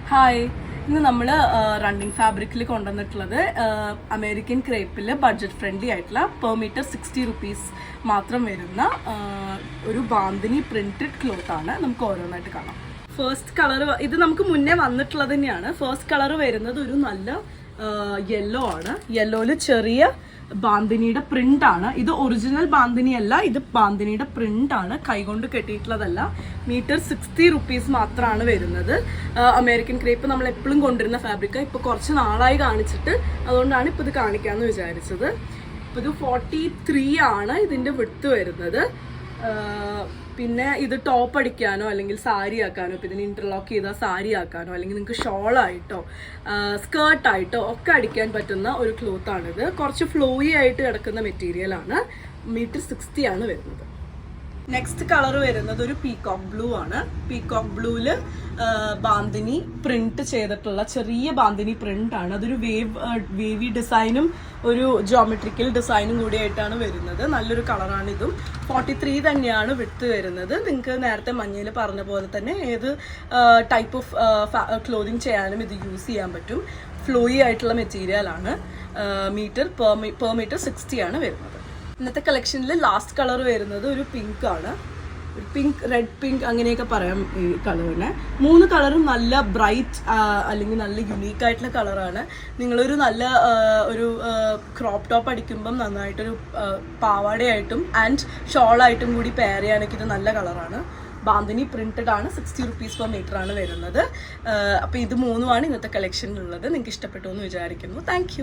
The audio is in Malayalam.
ഹായ്, ഇന്ന് നമ്മൾ റണ്ണിങ് ഫാബ്രിക്കിൽ കൊണ്ടുവന്നിട്ടുള്ളത് അമേരിക്കൻ ക്രേപ്പിൽ ബഡ്ജറ്റ് ഫ്രണ്ട്ലി ആയിട്ടുള്ള പെർ മീറ്റർ 60 rupees മാത്രം വരുന്ന ഒരു ബാന്തിനി പ്രിന്റഡ് ക്ലോത്ത് ആണ്. നമുക്ക് ഓരോന്നായിട്ട് കാണാം. ഫസ്റ്റ് കളർ ഇത് നമുക്ക് മുന്നേ വന്നിട്ടുള്ളത് തന്നെയാണ്. ഫസ്റ്റ് കളർ വരുന്നത് ഒരു നല്ല യെല്ലോ ആണ്. യെല്ലോയിൽ ചെറിയ ബാന്തിനിയുടെ പ്രിന്റ് ആണ്. ഇത് ഒറിജിനൽ ബാന്തിനി അല്ല, ഇത് ബാന്തിനിയുടെ പ്രിന്റ് ആണ്, കൈകൊണ്ട് കെട്ടിയിട്ടുള്ളതല്ല. മീറ്റർ 60 rupees മാത്രമാണ് വരുന്നത്. അമേരിക്കൻ ക്രേപ്പ് നമ്മൾ എപ്പോഴും കൊണ്ടുവരുന്ന ഫാബ്രിക് ഇപ്പോൾ കുറച്ച് നാളായി കാണിച്ചിട്ട്, അതുകൊണ്ടാണ് ഇപ്പോൾ ഇത് കാണിക്കാമെന്ന് വിചാരിച്ചത്. ഇപ്പോൾ ഇത് 43 ആണ് ഇതിൻ്റെ വിഡ്ത്ത് വരുന്നത്. പിന്നെ ഇത് ടോപ്പ് അടിക്കാനോ അല്ലെങ്കിൽ സാരി ആക്കാനോ, ഇപ്പം ഇതിന് ഇന്റർലോക്ക് ചെയ്താൽ സാരി ആക്കാനോ അല്ലെങ്കിൽ നിങ്ങൾക്ക് ഷോളായിട്ടോ സ്കേർട്ടായിട്ടോ ഒക്കെ അടിക്കാൻ പറ്റുന്ന ഒരു ക്ലോത്താണിത്. കുറച്ച് ഫ്ലോയി ആയിട്ട് കിടക്കുന്ന മെറ്റീരിയലാണ്. മീറ്റർ 60 ആണ് വരുന്നത്. നെക്സ്റ്റ് കളർ വരുന്നത് ഒരു പീകോക്ക് ബ്ലൂ ആണ്. പീകോക്ക് ബ്ലൂവിൽ ബാന്തിനി പ്രിന്റ് ചെയ്തിട്ടുള്ള ചെറിയ ബാന്തിനി പ്രിന്റ് ആണ്. അതൊരു വേവി ഡിസൈനും ഒരു ജോമെട്രിക്കൽ ഡിസൈനും കൂടിയായിട്ടാണ് വരുന്നത്. നല്ലൊരു കളറാണ് ഇതും. 43 തന്നെയാണ് വിഡ്ത്ത് വരുന്നത്. നിങ്ങൾക്ക് നേരത്തെ മഞ്ഞയിൽ പറഞ്ഞ പോലെ തന്നെ ഏത് ടൈപ്പ് ഓഫ് ക്ലോതിങ് ചെയ്യാനും ഇത് യൂസ് ചെയ്യാൻ പറ്റും. ഫ്ലോയി ആയിട്ടുള്ള മെറ്റീരിയലാണ്. പെർ മീറ്റർ 60 ആണ് വരുന്നത്. ഇന്നത്തെ കളക്ഷനിൽ ലാസ്റ്റ് കളർ വരുന്നത് ഒരു പിങ്ക് ആണ്. പിങ്ക്, റെഡ് പിങ്ക് അങ്ങനെയൊക്കെ പറയാം ഈ കളറിനെ. 3 കളറും നല്ല ബ്രൈറ്റ് അല്ലെങ്കിൽ നല്ല യുണീക്ക് ആയിട്ടുള്ള കളറാണ്. നിങ്ങളൊരു നല്ല ഒരു ക്രോപ്പ് ടോപ്പ് അടിക്കുമ്പം നന്നായിട്ടൊരു പാവാടയായിട്ടും ആൻഡ് ഷോളായിട്ടും കൂടി പെയർ ചെയ്യാനൊക്കെ ഇത് നല്ല കളറാണ്. ബാന്തിനി പ്രിന്റഡ് ആണ്. 60 rupees per meter ആണ് വരുന്നത്. അപ്പോൾ ഇത് 3 ഇന്നത്തെ കളക്ഷനിലുള്ളത്. നിങ്ങൾക്ക് ഇഷ്ടപ്പെട്ടു എന്ന് വിചാരിക്കുന്നു. താങ്ക്